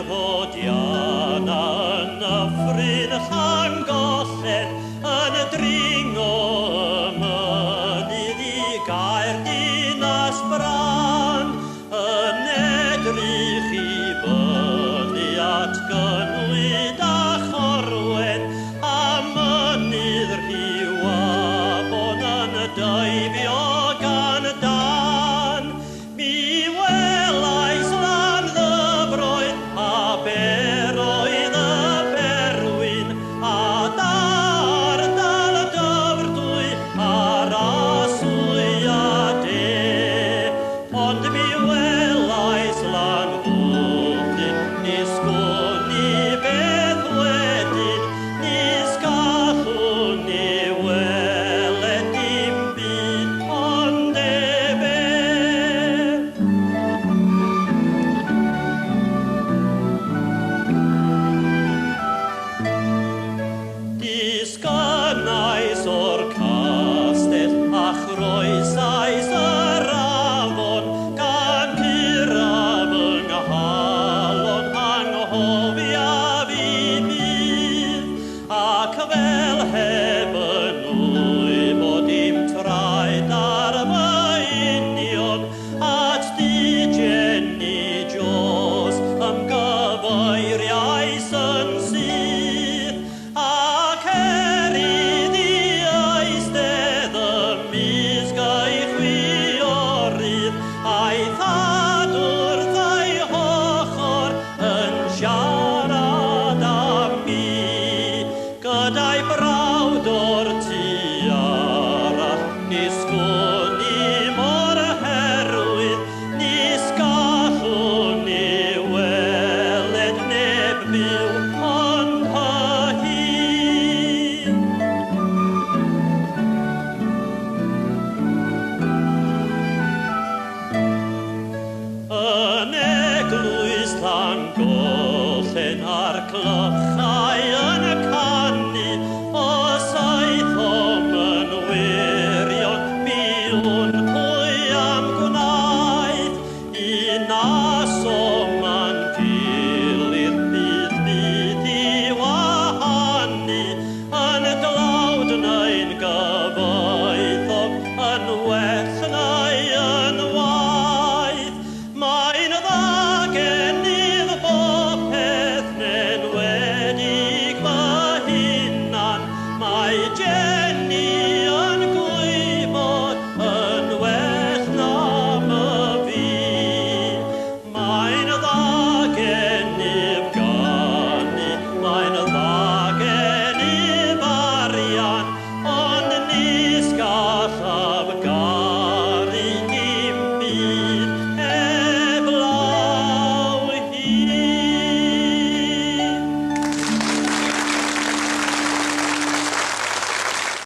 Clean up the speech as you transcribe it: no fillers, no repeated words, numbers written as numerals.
fod Iana yn nyffryn Llangollen yn y dringo mynydd i gael dinas bran yn edrych i fyny at gynwyd a chorwen a mynydd rhyw a bon yn dybio gan dan mi welais lan ddyfroedd a beroedd y berwyn a dar dal dyfrdwy a'r aswy a de ond mi welais lan fwdyn nisgwni beth wedyn nis gallwn ni weled dim byd ond ebe Disgynais o'r